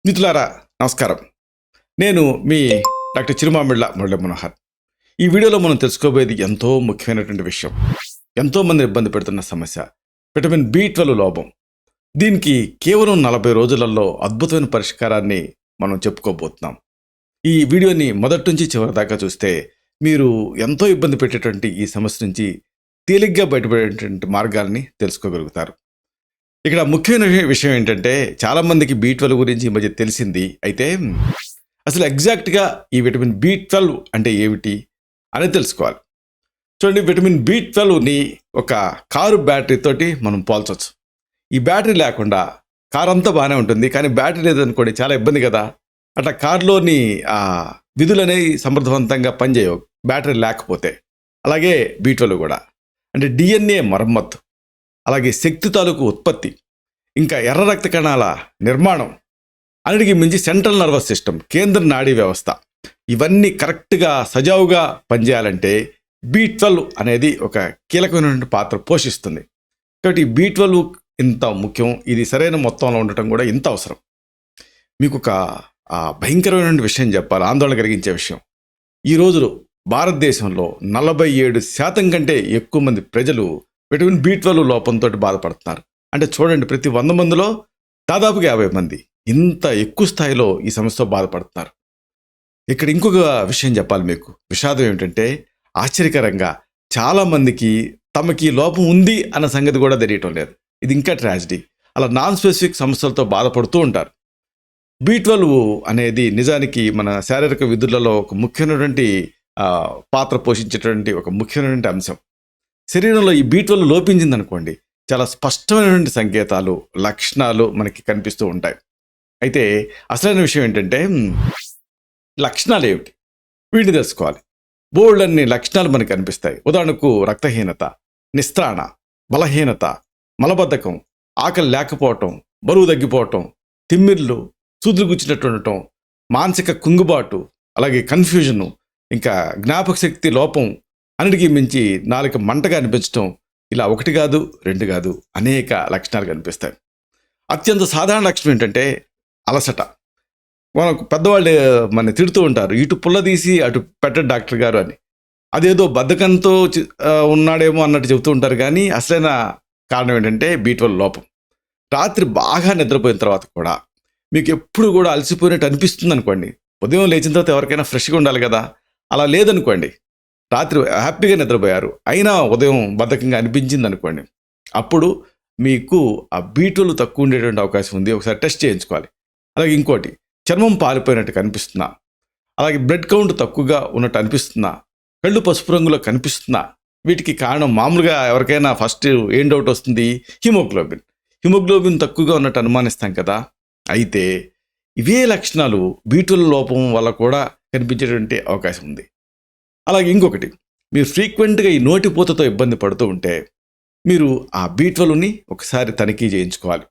మిత్రులారా నమస్కారం. నేను మీ డాక్టర్ చిరుమామిళ్ళ మురళీ మనోహర్. ఈ వీడియోలో మనం తెలుసుకోబోయేది ఎంతో ముఖ్యమైనటువంటి విషయం. ఎంతోమంది ఇబ్బంది పెడుతున్న సమస్య విటమిన్ బి12 లోపం. దీనికి కేవలం 40 రోజులలో అద్భుతమైన పరిష్కారాన్ని మనం చెప్పుకోబోతున్నాం. ఈ వీడియోని మొదటి నుంచి చివరి దాకా చూస్తే మీరు ఎంతో ఇబ్బంది పెట్టేటువంటి ఈ సమస్య నుంచి తేలిగ్గా బయటపడేటువంటి మార్గాల్ని తెలుసుకోగలుగుతారు. ఇక్కడ ముఖ్యమైన విషయం ఏంటంటే చాలామందికి బి12 గురించి ఈ మధ్య తెలిసింది. అయితే అసలు ఎగ్జాక్ట్గా ఈ విటమిన్ బి12 అంటే ఏమిటి అనేది తెలుసుకోవాలి. చూడండి, విటమిన్ బి12ని ఒక కారు బ్యాటరీ తోటి మనం పోల్చవచ్చు. ఈ బ్యాటరీ లేకుండా కారు అంతా బాగానే ఉంటుంది, కానీ బ్యాటరీ లేదనుకోండి చాలా ఇబ్బంది కదా. అట్లా కారులోని విధులు అనేవి సమర్థవంతంగా పనిచేయవు బ్యాటరీ లేకపోతే. అలాగే బి12 కూడా అంటే డిఎన్ఏ మరమ్మత్తు, అలాగే శక్తి తాలూకు ఉత్పత్తి, ఇంకా ఎర్ర రక్త కణాల నిర్మాణం, అన్నిటికీ మించి సెంట్రల్ నర్వస్ సిస్టమ్, కేంద్ర నాడీ వ్యవస్థ, ఇవన్నీ కరెక్ట్గా సజావుగా పనిచేయాలంటే బి12 అనేది ఒక కీలకమైనటువంటి పాత్ర పోషిస్తుంది. కాబట్టి బి12 ఇంత ముఖ్యం, ఇది సరైన మొత్తంలో ఉండటం కూడా ఇంత అవసరం. మీకు ఒక భయంకరమైన విషయం చెప్పాలి, ఆందోళన కలిగించే విషయం. ఈ రోజులో భారతదేశంలో 47% కంటే ఎక్కువ మంది ప్రజలు విటమిన్ బి12 లోపంతో బాధపడుతున్నారు. అంటే చూడండి, ప్రతి 100 మందిలో దాదాపుగా 50 మంది ఇంత ఎక్కువ స్థాయిలో ఈ సమస్యతో బాధపడుతున్నారు. ఇక్కడ ఇంకొక విషయం చెప్పాలి మీకు. విషాదం ఏమిటంటే ఆశ్చర్యకరంగా చాలామందికి తమకి లోపం ఉంది అన్న సంగతి కూడా తెలియటం లేదు. ఇది ఇంకా ట్రాజడీ. అలా నాన్ స్పెసిఫిక్ సమస్యలతో బాధపడుతూ ఉంటారు. బి12 అనేది నిజానికి మన శారీరక విధులలో ఒక ముఖ్యమైనటువంటి పాత్ర పోషించేటువంటి ఒక ముఖ్యమైనటువంటి అంశం. శరీరంలో ఈ బి12 లోపించిందనుకోండి, చాలా స్పష్టమైనటువంటి సంకేతాలు, లక్షణాలు మనకి కనిపిస్తూ ఉంటాయి. అయితే అసలైన విషయం ఏంటంటే లక్షణాలు ఏమిటి, వీటిని తెలుసుకోవాలి. బోల్డ్ అన్ని లక్షణాలు మనకు కనిపిస్తాయి. ఉదాహరణకు రక్తహీనత, నిస్త్రాణ, బలహీనత, మలబద్ధకం, ఆకలి లేకపోవటం, బరువు తగ్గిపోవటం, తిమ్మిర్లు, సూదులు గుచ్చినట్టు ఉండటం, మానసిక కుంగుబాటు, అలాగే కన్ఫ్యూజను, ఇంకా జ్ఞాపక శక్తి లోపం, అన్నిటికీ మించి నాలుక మంటగా అనిపించడం, ఇలా ఒకటి కాదు రెండు కాదు అనేక లక్షణాలు కనిపిస్తాయి. అత్యంత సాధారణ లక్షణం ఏంటంటే అలసట. మనకు పెద్దవాళ్ళు మన తిడుతూ ఉంటారు, ఇటు పుల్ల తీసి అటు పెట్టడు డాక్టర్ గారు అని. అదేదో బద్ధకంతో ఉన్నాడేమో అన్నట్టు చెబుతూ ఉంటారు, కానీ అసలైన కారణం ఏంటంటే బి12 లోపం. రాత్రి బాగా నిద్రపోయిన తర్వాత కూడా మీకు ఎప్పుడు కూడా అలసిపోయినట్టు అనిపిస్తుంది అనుకోండి. ఉదయం లేచిన తర్వాత ఎవరికైనా ఫ్రెష్గా ఉండాలి కదా, అలా లేదనుకోండి. రాత్రి హ్యాపీగా నిద్రపోయారు, అయినా ఉదయం బద్ధకంగా అనిపించింది అనుకోండి, అప్పుడు మీకు ఆ బి12 తక్కువ ఉండేటువంటి అవకాశం ఉంది. ఒకసారి టెస్ట్ చేయించుకోవాలి. అలాగే ఇంకోటి, చర్మం పాలిపోయినట్టు కనిపిస్తున్నా, అలాగే బ్లడ్ కౌంట్ తక్కువగా ఉన్నట్టు అనిపిస్తున్నా, కళ్ళు పసుపు రంగులో కనిపిస్తున్నా, వీటికి కారణం మామూలుగా ఎవరికైనా ఫస్ట్ ఏం డౌట్ వస్తుంది, హిమోగ్లోబిన్ తక్కువగా ఉన్నట్టు అనుమానిస్తాం కదా. అయితే ఇవే లక్షణాలు బి12 లోపం వల్ల కూడా కనిపించేటువంటి అవకాశం ఉంది. అలాగే ఇంకొకటి, మీరు ఫ్రీక్వెంట్గా ఈ నోటిపూతతో ఇబ్బంది పడుతూ ఉంటే మీరు ఆ బి12ని ఒకసారి తనిఖీ చేయించుకోవాలి.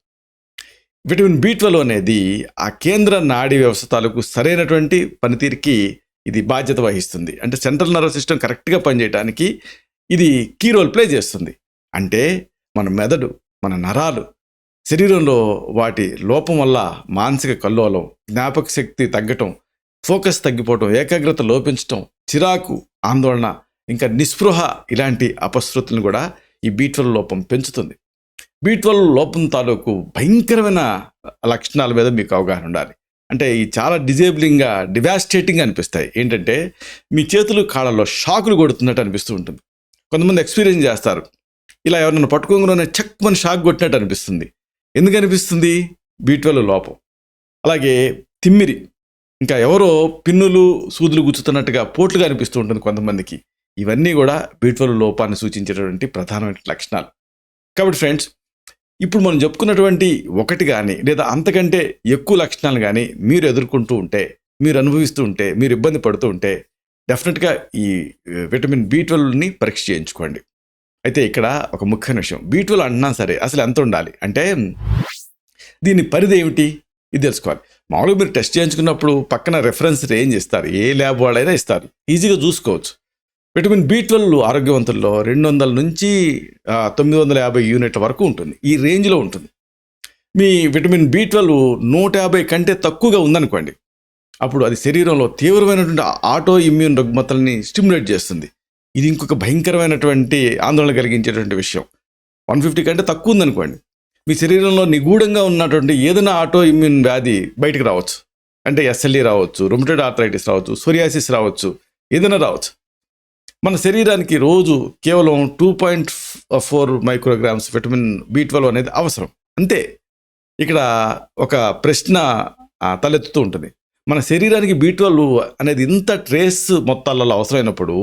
విటమిన్ బి12 అనేది ఆ కేంద్ర నాడీ వ్యవస్థ తాలూకు సరైనటువంటి పనితీరుకి ఇది బాధ్యత వహిస్తుంది. అంటే సెంట్రల్ నర్వస్ సిస్టమ్ కరెక్ట్గా పనిచేయడానికి ఇది కీ రోల్ ప్లే చేస్తుంది. అంటే మన మెదడు, మన నరాలు, శరీరంలో వాటి లోపం వల్ల మానసిక కల్లోలం, జ్ఞాపక శక్తి తగ్గటం, ఫోకస్ తగ్గిపోవటం, ఏకాగ్రత లోపించటం, చిరాకు, ఆందోళన, ఇంకా నిస్పృహ, ఇలాంటి అపశృతులను కూడా ఈ బి12 లోపం పెంచుతుంది. బి12 లోపం తాలూకు భయంకరమైన లక్షణాల మీద మీకు అవగాహన ఉండాలి. అంటే ఈ చాలా డిజేబులింగ్గా, డివాస్టేటింగ్గా అనిపిస్తాయి. ఏంటంటే మీ చేతులు కాళ్ళలో షాకులు కొడుతున్నట్టు అనిపిస్తూ ఉంటుంది. కొంతమంది ఎక్స్పీరియన్స్ చేస్తారు, ఇలా ఎవరినైనా పట్టుకోగానే చక్కమని షాక్ కొట్టినట్టు అనిపిస్తుంది. ఎందుకు అనిపిస్తుంది? బి12 లోపం. అలాగే తిమ్మిరి, ఇంకా ఎవరో పిన్నులు సూదులు గుచ్చుతున్నట్టుగా పోట్లుగా అనిపిస్తూ ఉంటుంది కొంతమందికి. ఇవన్నీ కూడా బి12 లోపాన్ని సూచించేటటువంటి ప్రధానమైన లక్షణాలు. కాబట్టి ఫ్రెండ్స్, ఇప్పుడు మనం చెప్పుకున్నటువంటి ఒకటి కానీ లేదా అంతకంటే ఎక్కువ లక్షణాలు కానీ మీరు ఎదుర్కొంటూ ఉంటే, మీరు అనుభవిస్తూ ఉంటే, మీరు ఇబ్బంది పడుతూ ఉంటే డెఫినెట్గా ఈ విటమిన్ బి12ని పరీక్ష చేయించుకోండి. అయితే ఇక్కడ ఒక ముఖ్యమైన విషయం, బి12 అంటున్నా సరే అసలు ఎంత ఉండాలి అంటే దీని పరిధి ఏమిటి ఇది తెలుసుకోవాలి. మామూలుగా మీరు టెస్ట్ చేయించుకున్నప్పుడు పక్కన రెఫరెన్స్ రేంజ్ ఇస్తారు, ఏ ల్యాబ్ వాళ్ళైనా ఇస్తారు, ఈజీగా చూసుకోవచ్చు. విటమిన్ బి12 ఆరోగ్యవంతుల్లో 200 నుంచి 950 యూనిట్ల వరకు ఉంటుంది, ఈ రేంజ్లో ఉంటుంది. మీ విటమిన్ B12 150 కంటే తక్కువగా ఉందనుకోండి, అప్పుడు అది శరీరంలో తీవ్రమైనటువంటి ఆటో ఇమ్యూన్ రుగ్మతల్ని స్టిమ్యులేట్ చేస్తుంది. ఇది ఇంకొక భయంకరమైనటువంటి ఆందోళన కలిగించేటువంటి విషయం. 150 కంటే తక్కువ ఉందనుకోండి, మీ శరీరంలో నిగూఢంగా ఉన్నటువంటి ఏదైనా ఆటో ఇమ్యూన్ వ్యాధి బయటకు రావచ్చు. అంటే SLE రావచ్చు, రుమటైడ్ ఆర్థరైటిస్ రావచ్చు, సోరియాసిస్ రావచ్చు, ఏదైనా రావచ్చు. మన శరీరానికి రోజు కేవలం 2.4 మైక్రోగ్రామ్స్ విటమిన్ B12 అనేది అవసరం, అంతే. ఇక్కడ ఒక ప్రశ్న తలెత్తుతూ ఉంటుంది. మన శరీరానికి B12 అనేది ఇంత ట్రేస్ మొత్తాలలో అవసరమైనప్పుడు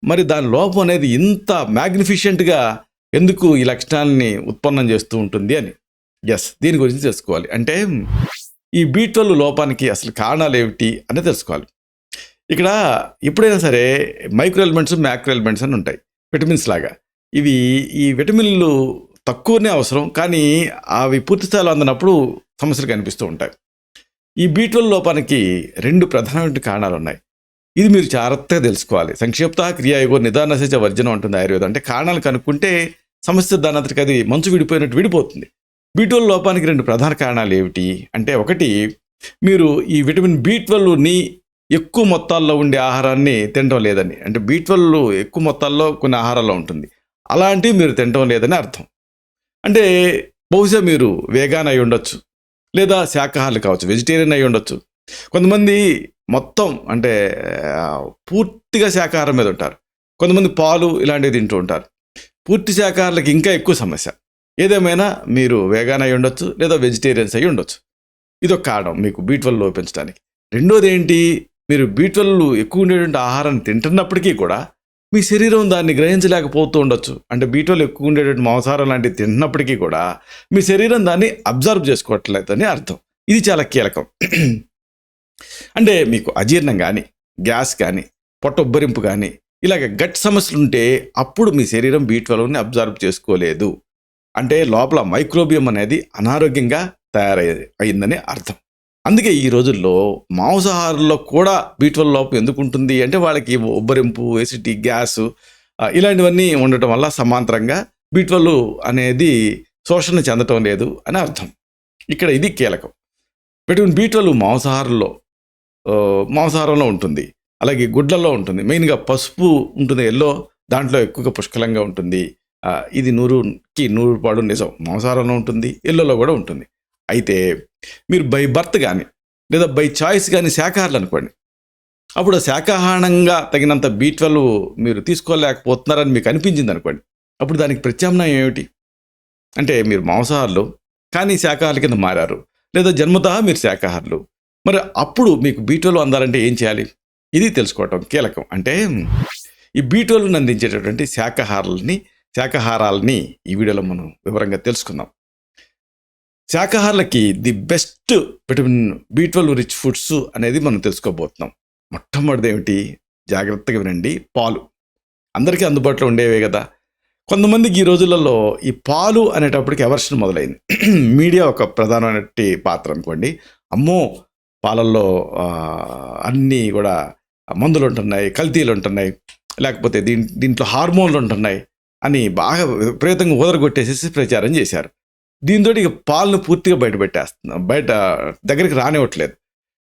మరి దాని లోపం అనేది ఇంత మ్యాగ్నిఫిషియంట్గా ఎందుకు ఈ లక్షణాలని ఉత్పన్నం చేస్తూ ఉంటుంది అని. దీని గురించి తెలుసుకోవాలి. అంటే ఈ B12 లోపానికి అసలు కారణాలు ఏమిటి అనేది తెలుసుకోవాలి. ఇక్కడ ఎప్పుడైనా సరే మైక్రో ఎలిమెంట్స్, మ్యాక్రో ఎలిమెంట్స్ అని ఉంటాయి, విటమిన్స్ లాగా. ఈ విటమిన్లు తక్కువనే అవసరం, కానీ అవి పూర్తి స్థాయిలో అందనప్పుడు సమస్యలు కనిపిస్తూ ఉంటాయి. ఈ B12 లోపానికి 2 ప్రధానమైన కారణాలు ఉన్నాయి. ఇది మీరు జాగ్రత్తగా తెలుసుకోవాలి. సంక్షిప్త క్రియాయోగో నిదానసేచ వర్జనం అంటుంది ఆయుర్వేదం. అంటే కారణాలు కనుక్కుంటే సమస్య దాని అంతటికి అది మంచు విడిపోయినట్టు విడిపోతుంది. B12 లోపానికి 2 ప్రధాన కారణాలు ఏమిటి అంటే, ఒకటి, మీరు ఈ విటమిన్ B12ని ఎక్కువ మొత్తాల్లో ఉండే ఆహారాన్ని తినడం లేదని. అంటే B12 ఎక్కువ మొత్తాల్లో కొన్ని ఆహారాల్లో ఉంటుంది, అలాంటివి మీరు తినడం లేదని అర్థం. అంటే బహుశా మీరు వేగాన్ అయి ఉండొచ్చు, లేదా శాకాహారులు కావచ్చు, వెజిటేరియన్ అయి ఉండొచ్చు. కొంతమంది మొత్తం అంటే పూర్తిగా శాకాహారం మీద ఉంటారు. కొంతమంది పాలు ఇలాంటివి తింటూ ఉంటారు. పూర్తి శాకాహారులకు ఇంకా ఎక్కువ సమస్య. ఏదేమైనా మీరు వేగాన్ అయి ఉండొచ్చు, లేదా వెజిటేరియన్స్ అయి ఉండొచ్చు. ఇదొక కారణం మీకు B12 లోపించడానికి. రెండోది ఏంటి, మీరు B12 ఎక్కువ ఉండేటువంటి ఆహారాన్ని తింటున్నప్పటికీ కూడా మీ శరీరం దాన్ని గ్రహించలేకపోతూ ఉండొచ్చు. అంటే B12 ఎక్కువ ఉండేటువంటి మాంసాహారం లాంటివి తింటున్నప్పటికీ కూడా మీ శరీరం దాన్ని అబ్జర్వ్ చేసుకోవట్లేదని అర్థం. ఇది చాలా కీలకం. అంటే మీకు అజీర్ణం కానీ, గ్యాస్ కానీ, పొట్ట ఉబ్బరింపు కానీ, ఇలాగ గట్ సమస్యలు ఉంటే అప్పుడు మీ శరీరం B12ని అబ్జర్వ్ చేసుకోలేదు. అంటే లోపల మైక్రోబియం అనేది అనారోగ్యంగా అయిందని అర్థం. అందుకే ఈ రోజుల్లో మాంసాహారంలో కూడా B12 లోపం ఎందుకు ఉంటుంది అంటే, వాళ్ళకి ఉబ్బరింపు, ఎసిడిటీ, గ్యాస్ ఇలాంటివన్నీ ఉండటం వల్ల సమాంతరంగా B12 అనేది శోషణ చెందటం లేదు అని అర్థం. ఇక్కడ ఇది కీలకం. విటమిన్ B12 మాంసాహారంలో ఉంటుంది, అలాగే గుడ్లలో ఉంటుంది. మెయిన్గా పసుపు ఉంటుంది, ఎల్లో, దాంట్లో ఎక్కువగా పుష్కలంగా ఉంటుంది. ఇది 100కి 100 నిజం. మాంసాహారంలో ఉంటుంది, ఎల్లోలో కూడా ఉంటుంది. అయితే మీరు బై బర్త్ కానీ లేదా బై చాయిస్ కానీ శాకాహారులు అనుకోండి, అప్పుడు శాకాహారంగా తగినంత B12 మీరు తీసుకోలేకపోతున్నారని మీకు అనిపించింది అనుకోండి, అప్పుడు దానికి ప్రత్యామ్నాయం ఏమిటి అంటే, మీరు మాంసాహారులు కానీ శాకాహారుల కింద మారారు, లేదా జన్మతః మీరు శాకాహారులు. మరి అప్పుడు మీకు B12 అందాలంటే ఏం చేయాలి? ఇది తెలుసుకోవటం కీలకం. అంటే ఈ B12ని అందించేటటువంటి శాకాహారాలని ఈ వీడియోలో మనం వివరంగా తెలుసుకుందాం. శాకాహారులకి the best vitamin B12 rich foods అనేది మనం తెలుసుకోబోతున్నాం. మొట్టమొదటిది ఏమిటి, జాగ్రత్తగా వినండి, పాలు. అందరికీ అందుబాటులో ఉండేవే కదా. కొంతమందికి ఈ రోజులలో ఈ పాలు అనేటప్పటికి ఎవర్షన్ మొదలైంది. మీడియా ఒక ప్రధానమైన పాత్ర అనుకోండి. అమ్మో, పాలల్లో అన్నీ కూడా మందులు ఉంటున్నాయి, కల్తీలు ఉంటున్నాయి, లేకపోతే దీంట్లో హార్మోన్లు ఉంటున్నాయి అని బాగా విపరీతంగా ఊదరగొట్టేసేసి ప్రచారం చేశారు. దీంతో ఇక పాలను పూర్తిగా బయట దగ్గరికి రానివ్వట్లేదు.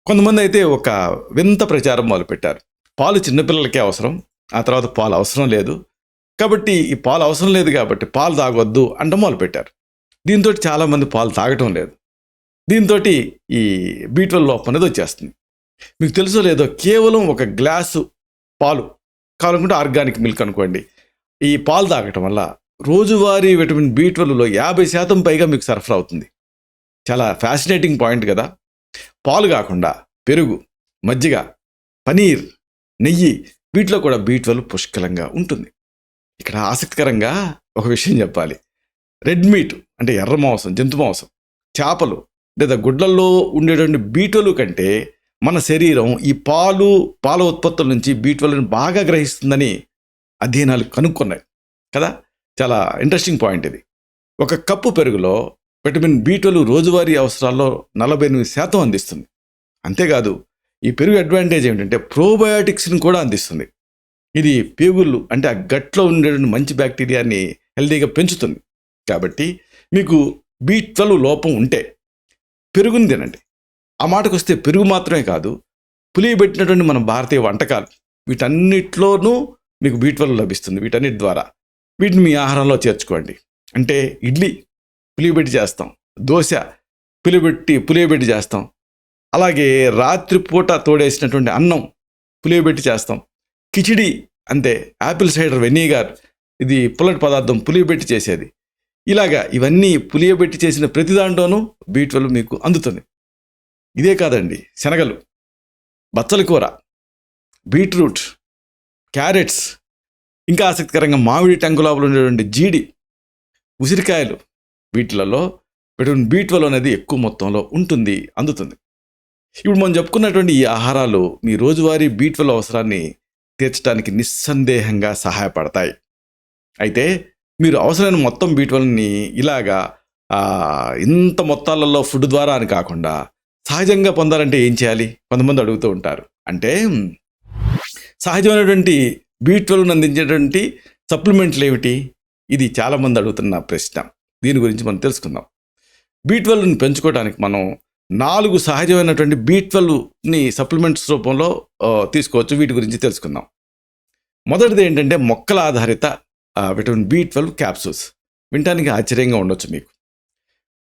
కొంతమంది అయితే ఒక వింత ప్రచారం మొదలుపెట్టారు. పాలు చిన్నపిల్లలకే అవసరం, ఆ తర్వాత పాలు అవసరం లేదు, కాబట్టి ఈ పాలు అవసరం లేదు కాబట్టి పాలు తాగొద్దు అంట మొదలుపెట్టారు. దీంతో చాలామంది పాలు తాగటం లేదు. దీంతో ఈ B12 లోపం అనేది వచ్చేస్తుంది. మీకు తెలుసో లేదో, కేవలం ఒక గ్లాసు పాలు, కావాలనుకుంటే ఆర్గానిక్ మిల్క్ అనుకోండి, ఈ పాలు తాగటం వల్ల రోజువారీ విటమిన్ B12లో 50% పైగా మీకు సరఫరా అవుతుంది. చాలా ఫ్యాసినేటింగ్ పాయింట్ కదా. పాలు కాకుండా పెరుగు, మజ్జిగ, పనీర్, నెయ్యి, వీటిలో కూడా B12 పుష్కలంగా ఉంటుంది. ఇక్కడ ఆసక్తికరంగా ఒక విషయం చెప్పాలి. రెడ్ మీట్ అంటే ఎర్ర మాంసం, జంతు మాంసం, చేపలు లేదా గుడ్లల్లో ఉండేటువంటి B12 కంటే మన శరీరం ఈ పాల ఉత్పత్తుల నుంచి B12ని బాగా గ్రహిస్తుందని అధ్యయనాలు కనుక్కున్నాయి కదా. చాలా ఇంట్రెస్టింగ్ పాయింట్ ఇది. ఒక కప్పు పెరుగులో విటమిన్ B12 రోజువారీ అవసరాల్లో 48% అందిస్తుంది. అంతేకాదు, ఈ పెరుగు అడ్వాంటేజ్ ఏమిటంటే ప్రోబయోటిక్స్ని కూడా అందిస్తుంది. ఇది పేగుళ్ళు అంటే ఆ గట్లో ఉండేటువంటి మంచి బ్యాక్టీరియాని హెల్తీగా పెంచుతుంది. కాబట్టి మీకు B12 లోపం ఉంటే పెరుగుని తినండి. ఆ మాటకు వస్తే పెరుగు మాత్రమే కాదు, పులియబెట్టినటువంటి మన భారతీయ వంటకాలు వీటన్నిటిలోనూ మీకు B12 లభిస్తుంది. వీటన్నిటి ద్వారా వీటిని మీ ఆహారంలో చేర్చుకోండి. అంటే ఇడ్లీ పులియబెట్టి చేస్తాం, దోశ పులియబెట్టి చేస్తాం, అలాగే రాత్రిపూట తోడేసినటువంటి అన్నం పులియబెట్టి చేస్తాం, కిచిడి అంతే, యాపిల్ సైడర్ వెనిగర్ ఇది పుల్లటి పదార్థం పులియబెట్టి చేసేది. ఇలాగా ఇవన్నీ పులియబెట్టి చేసిన ప్రతి దాంట్లోనూ B12 మీకు అందుతుంది. ఇదే కాదండి, శనగలు, బచ్చల కూర, బీట్రూట్, క్యారెట్స్, ఇంకా ఆసక్తికరంగా మామిడి టంకు లోపల ఉండేటువంటి జీడి, ఉసిరికాయలు, వీటిలలో విటమిన్ B12 అనేది ఎక్కువ మొత్తంలో ఉంటుంది, అందుతుంది. ఇప్పుడు మనం చెప్పుకున్నటువంటి ఈ ఆహారాలు మీ రోజువారీ B12 అవసరాన్ని తీర్చడానికి నిస్సందేహంగా సహాయపడతాయి. అయితే మీరు అవసరమైన మొత్తం B12ని ఇలాగా ఇంత మొత్తాలలో ఫుడ్ ద్వారా అని కాకుండా సహజంగా పొందాలంటే ఏం చేయాలి? కొంతమంది అడుగుతూ ఉంటారు. అంటే సహజమైనటువంటి B12ని అందించేటువంటి సప్లిమెంట్లు ఏమిటి? ఇది చాలామంది అడుగుతున్న ప్రశ్న. దీని గురించి మనం తెలుసుకుందాం. B12ని పెంచుకోవడానికి మనం 4 సహజమైనటువంటి B12ని సప్లిమెంట్స్ రూపంలో తీసుకోవచ్చు. వీటి గురించి తెలుసుకుందాం. మొదటిది ఏంటంటే మొక్కల ఆధారిత విటమిన్ B12 క్యాప్సూల్స్. వినటానికి ఆశ్చర్యంగా ఉండొచ్చు మీకు.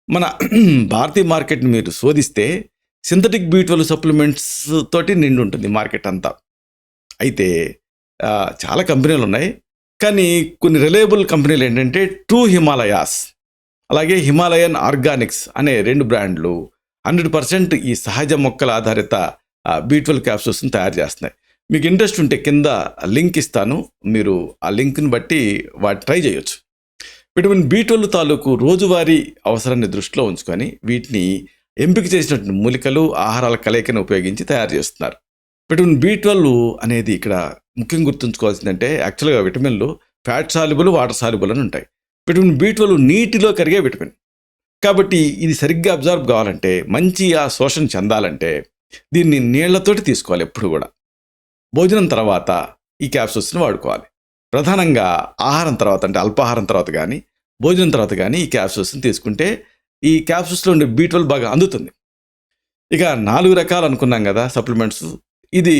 మన భారతీయ మార్కెట్ని మీరు శోధిస్తే సింథటిక్ B12 సప్లిమెంట్స్ తోటి నిండి ఉంటుంది మార్కెట్ అంతా. అయితే చాలా కంపెనీలు ఉన్నాయి, కానీ కొన్ని రిలయబుల్ కంపెనీలు ఏంటంటే ట్రూ హిమాలయాస్, అలాగే హిమాలయన్ ఆర్గానిక్స్ అనే 2 బ్రాండ్లు 100% ఈ సహజ మొక్కల ఆధారిత B12 క్యాప్సూల్స్ని తయారు చేస్తున్నాయి. మీకు ఇంట్రెస్ట్ ఉంటే కింద లింక్ ఇస్తాను, మీరు ఆ లింక్ని బట్టి ట్రై చేయొచ్చు. విటమిన్ B12 తాలూకు రోజువారీ అవసరాన్ని దృష్టిలో ఉంచుకొని వీటిని ఎంపిక చేసినటువంటి మూలికలు, ఆహారాల కలయికను ఉపయోగించి తయారు చేస్తున్నారు. విటమిన్ B12 అనేది ఇక్కడ ముఖ్యంగా గుర్తుంచుకోవాల్సిందంటే యాక్చువల్గా విటమిన్లు ఫ్యాట్ సాల్యుబుల్, వాటర్ సాల్యుబుల్ అని ఉంటాయి. విటమిన్ B12 నీటిలో కరిగే విటమిన్. కాబట్టి ఇది సరిగ్గా అబ్జర్వ్ కావాలంటే, మంచి శోషణ చెందాలంటే దీన్ని నీళ్లతోటి తీసుకోవాలి ఎప్పుడు కూడా. భోజనం తర్వాత ఈ క్యాప్సూల్స్ని వాడుకోవాలి. ప్రధానంగా ఆహారం తర్వాత అంటే అల్పాహారం తర్వాత కానీ భోజనం తర్వాత కానీ ఈ క్యాప్సూల్స్ని తీసుకుంటే ఈ క్యాప్సూల్స్లో ఉండే B12 బాగా అందుతుంది. ఇక 4 రకాలు అనుకున్నాం కదా సప్లిమెంట్స్. ఇది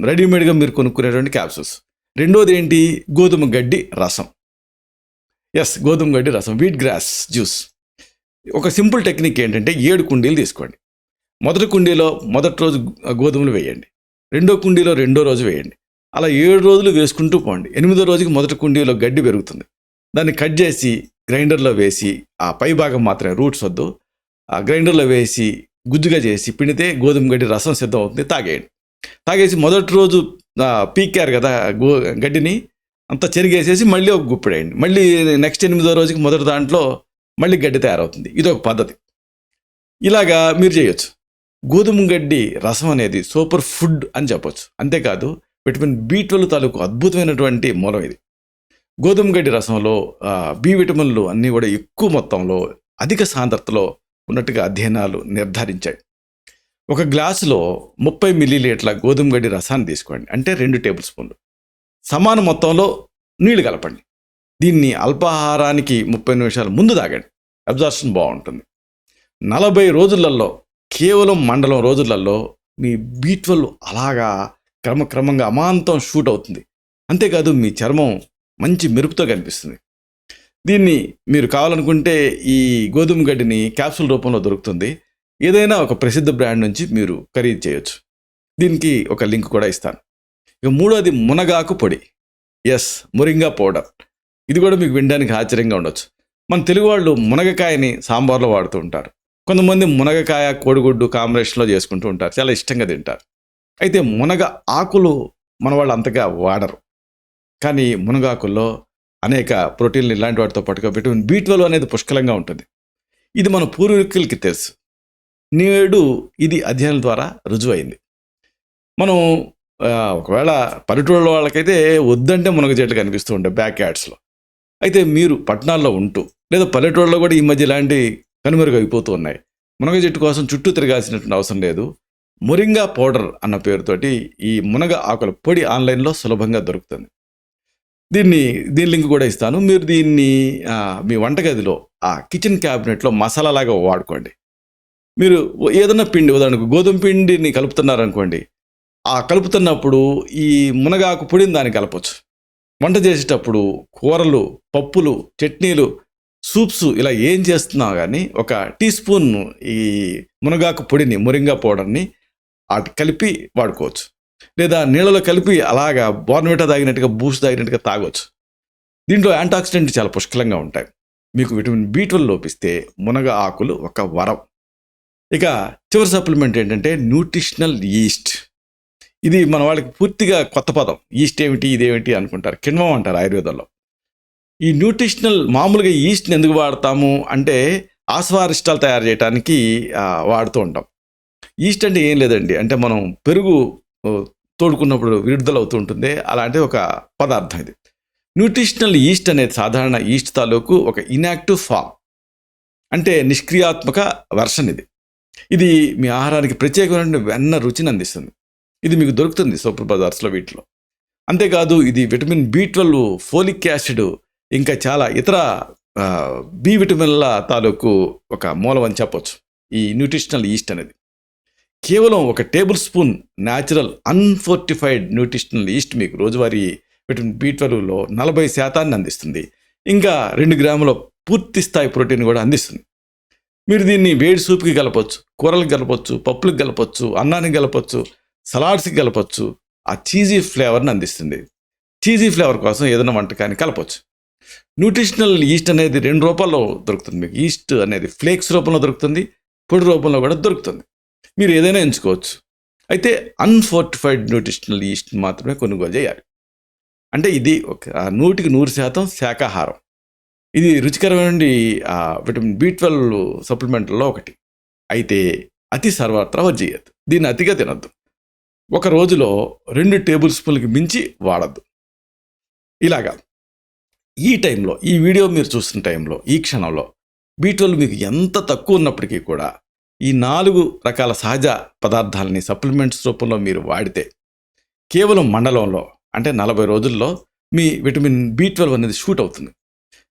రెడీమేడ్గా మీరు కొనుక్కునేటువంటి క్యాప్సూల్స్. రెండోది ఏంటి? గోధుమ గడ్డి రసం. గోధుమ గడ్డి రసం, వీట్ గ్రాస్ జ్యూస్. ఒక సింపుల్ టెక్నిక్ ఏంటంటే 7 కుండీలు తీసుకోండి. మొదటి కుండీలో మొదటి రోజు గోధుమలు వేయండి, రెండో కుండీలో రెండో రోజు వేయండి. అలా 7 రోజులు వేసుకుంటూ పోండి. 8వ రోజుకి మొదటి కుండీలో గడ్డి పెరుగుతుంది. దాన్ని కట్ చేసి గ్రైండర్లో వేసి, ఆ పై భాగం మాత్రమే, రూట్స్ వద్దు, ఆ గ్రైండర్లో వేసి గుజ్జుగా చేసి పిండితే గోధుమ గడ్డి రసం సిద్ధం అవుతుంది. తాగేసి మొదటి రోజు పీకారు కదా గడ్డిని అంతా చెరిగేసేసి మళ్ళీ ఒక గుప్పెడేయండి. మళ్ళీ నెక్స్ట్ 8వ రోజుకి మొదటి దాంట్లో మళ్ళీ గడ్డి తయారవుతుంది. ఇది ఒక పద్ధతి. ఇలాగా మీరు చేయొచ్చు. గోధుమ గడ్డి రసం అనేది సూపర్ ఫుడ్ అని చెప్పొచ్చు. అంతేకాదు విటమిన్ B12 తాలూకు అద్భుతమైనటువంటి మూలం ఇది. గోధుమ గడ్డి రసంలో బి విటమిన్లు అన్నీ కూడా ఎక్కువ మొత్తంలో అధిక సాంద్రతలో ఉన్నట్టుగా అధ్యయనాలు నిర్ధారించాయి. ఒక గ్లాసులో 30 మిల్లీలీటర్ల గోధుమ గడ్డి రసాన్ని తీసుకోండి, అంటే 2 టేబుల్ స్పూన్లు. సమాన మొత్తంలో నీళ్లు కలపండి. దీన్ని అల్పాహారానికి 30 నిమిషాల ముందు తాగండి. అబ్జార్ప్షన్ బాగుంటుంది. 40 రోజులలో, కేవలం మండలం రోజులలో మీ B12 అలాగా క్రమక్రమంగా అమాంతం షూట్ అవుతుంది. అంతేకాదు మీ చర్మం మంచి మెరుపుతో కనిపిస్తుంది. దీన్ని మీరు కావాలనుకుంటే ఈ గోధుమ గడ్డిని క్యాప్సూల్ రూపంలో దొరుకుతుంది. ఏదైనా ఒక ప్రసిద్ధ బ్రాండ్ నుంచి మీరు ఖరీదు చేయొచ్చు. దీనికి ఒక లింక్ కూడా ఇస్తాను. ఇక మూడోది మునగాకు పొడి. Moringa powder. ఇది కూడా మీకు వినడానికి ఆశ్చర్యంగా ఉండొచ్చు. మన తెలుగు వాళ్ళు మునగకాయని సాంబార్లో వాడుతూ ఉంటారు. కొంతమంది మునగకాయ కోడిగుడ్డు కాంబినేషన్లో చేసుకుంటూ ఉంటారు, చాలా ఇష్టంగా తింటారు. అయితే మునగ ఆకులు మన వాళ్ళు అంతగా వాడరు. కానీ మునగాకుల్లో అనేక ప్రోటీన్లు ఇలాంటి వాటితో పాటుగా విటమిన్ B12 అనేది పుష్కలంగా ఉంటుంది. ఇది మన పూర్వీకులకి తెలుసు. నేడు ఇది అధ్యయనాల ద్వారా రుజువైంది. మనం ఒకవేళ పల్లెటూళ్ళ వాళ్ళకైతే వద్దంటే మునగ చెట్లు కనిపిస్తూ ఉంటాయి బ్యాక్ యార్డ్స్లో. అయితే మీరు పట్టణాల్లో ఉంటూ లేదా పల్లెటూళ్ళలో కూడా ఈ మధ్య ఇలాంటి కనుమరుగు అయిపోతూ ఉన్నాయి. మునగ చెట్టు కోసం చుట్టూ తిరగాల్సినటువంటి అవసరం లేదు. మొరింగా పౌడర్ అన్న పేరుతోటి ఈ మునగ ఆకుల పొడి ఆన్లైన్లో సులభంగా దొరుకుతుంది. దీని లింక్ కూడా ఇస్తాను. మీరు దీన్ని మీ వంటగదిలో ఆ కిచెన్ క్యాబినెట్లో మసాలాలాగా వాడుకోండి. మీరు ఏదైనా పిండి, ఉదాహరణకు గోధుమ పిండిని కలుపుతున్నారనుకోండి, ఆ కలుపుతున్నప్పుడు ఈ మునగాకు పొడిని దాన్ని కలపొచ్చు. వంట చేసేటప్పుడు కూరలు, పప్పులు, చట్నీలు, సూప్స్ ఇలా ఏం చేస్తున్నా కానీ ఒక టీ స్పూన్ ఈ మునగాకు పొడిని, మొరింగా పౌడర్ని అటు కలిపి వాడుకోవచ్చు. లేదా నీళ్ళలో కలిపి అలాగా బోర్న్విటా తాగినట్టుగా, బూస్ట్ తాగినట్టుగా తాగొచ్చు. దీంట్లో యాంటాక్సిడెంట్ చాలా పుష్కలంగా ఉంటాయి. మీకు విటమిన్ B12 లోపిస్తే మునగ ఆకులు ఒక వరం. ఇక చివరి సప్లిమెంట్ ఏంటంటే న్యూట్రిషనల్ ఈస్ట్. ఇది మన వాళ్ళకి పూర్తిగా కొత్త పదం. ఈస్ట్ ఏమిటి, ఇదేమిటి అనుకుంటారు. కిణ్వం అంటారు ఆయుర్వేదంలో. ఈ న్యూట్రిషనల్ మామూలుగా ఈస్ట్ని ఎందుకు వాడతాము అంటే ఆస్వారిష్టాలు తయారు చేయడానికి వాడుతూ ఉంటాం. ఈస్ట్ అంటే ఏం లేదండి, అంటే మనం పెరుగు తోడుకున్నప్పుడు విడుదలవుతూ ఉంటుంది, అలాంటి ఒక పదార్థం ఇది. న్యూట్రిషనల్ ఈస్ట్ అనేది సాధారణ ఈస్ట్ తాలూకు ఒక ఇన్యాక్టివ్ ఫామ్, అంటే నిష్క్రియాత్మక వెర్షన్ ఇది. ఇది మీ ఆహారానికి ప్రత్యేకమైన వెన్న రుచిని అందిస్తుంది. ఇది మీకు దొరుకుతుంది సూపర్ బజార్స్లో, వీటిలో. అంతేకాదు ఇది విటమిన్ B12, ఫోలిక్ యాసిడ్, ఇంకా చాలా ఇతర బి విటమిన్ల తాలూకు ఒక మూలం అని చెప్పొచ్చు ఈ న్యూట్రిషనల్ ఈస్ట్ అనేది. కేవలం ఒక tablespoon natural unfortified nutritional yeast మీకు రోజువారీ విటమిన్ B12లో 40% అందిస్తుంది. ఇంకా 2 గ్రాముల పూర్తి స్థాయి ప్రోటీన్ కూడా అందిస్తుంది. మీరు దీన్ని వేడి సూప్కి కలపొచ్చు, కూరలకు కలపొచ్చు, పప్పులకు కలపొచ్చు, అన్నానికి కలపొచ్చు, సలాడ్స్కి కలపొచ్చు. ఆ చీజీ ఫ్లేవర్ని అందిస్తుంది. చీజీ ఫ్లేవర్ కోసం ఏదైనా వంటకాన్ని కలపొచ్చు. న్యూట్రిషనల్ ఈస్ట్ అనేది 2 రూపాల్లో దొరుకుతుంది మీకు. ఈస్ట్ అనేది ఫ్లేక్స్ రూపంలో దొరుకుతుంది, పొడి రూపంలో కూడా దొరుకుతుంది. మీరు ఏదైనా ఎంచుకోవచ్చు. అయితే అన్ఫోర్టిఫైడ్ న్యూట్రిషనల్ ఈస్ట్ మాత్రమే కొనుగోలు చేయాలి. అంటే ఇది ఒక 100% శాకాహారం. ఇది రుచికరమైన విటమిన్ B12 సప్లిమెంట్లలో ఒకటి. అయితే అతి సర్వత్రా వర్జీయత్. దీన్ని అతిగా తినద్దు. ఒక రోజులో 2 టేబుల్ స్పూన్లకి మించి వాడద్దు. ఇలాగా ఈ టైంలో, ఈ వీడియో మీరు చూస్తున్న టైంలో, ఈ క్షణంలో B12 మీకు ఎంత తక్కువ ఉన్నప్పటికీ కూడా ఈ 4 రకాల సహజ పదార్థాలని సప్లిమెంట్స్ రూపంలో మీరు వాడితే కేవలం మండలంలో, అంటే 40 రోజుల్లో మీ విటమిన్ B12 అనేది షూట్ అవుతుంది.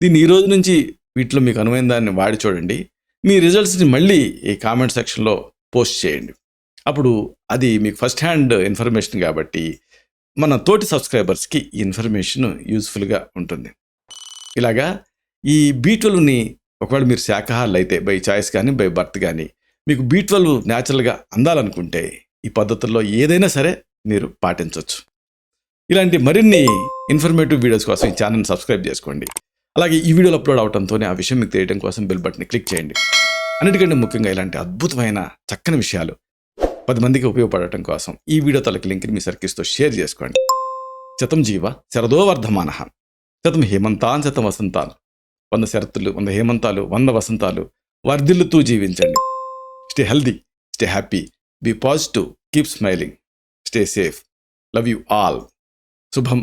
దీన్ని ఈ రోజు నుంచి వీటిలో మీకు అనువైన దాన్ని వాడి చూడండి. మీ రిజల్ట్స్ని మళ్ళీ ఈ కామెంట్ సెక్షన్లో పోస్ట్ చేయండి. అప్పుడు అది మీకు ఫస్ట్ హ్యాండ్ ఇన్ఫర్మేషన్ కాబట్టి మన తోటి సబ్స్క్రైబర్స్కి ఈ ఇన్ఫర్మేషన్ యూజ్ఫుల్గా ఉంటుంది. ఇలాగా ఈ B12ని ఒకవేళ మీరు శాకాహారులు అయితే బై చాయిస్ కానీ బై బర్త్ కానీ మీకు B12 న్యాచురల్గా అందాలనుకుంటే ఈ పద్ధతుల్లో ఏదైనా సరే మీరు పాటించవచ్చు. ఇలాంటి మరిన్ని ఇన్ఫర్మేటివ్ వీడియోస్ కోసం ఈ ఛానల్ని సబ్స్క్రైబ్ చేసుకోండి. అలాగే ఈ వీడియోలు అప్లోడ్ అవడంతోనే ఆ విషయం మీకు తెలియడం కోసం బెల్ బటన్ని క్లిక్ చేయండి. అన్నిటికంటే ముఖ్యంగా ఇలాంటి అద్భుతమైన చక్కని విషయాలు 10 మందికి ఉపయోగపడటం కోసం ఈ వీడియో తలకి లింక్ని మీ సర్కిల్స్తో షేర్ చేసుకోండి. శతం జీవ శరదో వర్ధమానః, శతం హేమంతాన్ శతం వసంతాన్. 100 శరత్తులు, 100 హేమంతాలు, 100 వసంతాలు వర్ధిల్లుతూ జీవించండి. Stay healthy, stay happy, be positive, keep smiling, stay safe. Love you all. శుభం.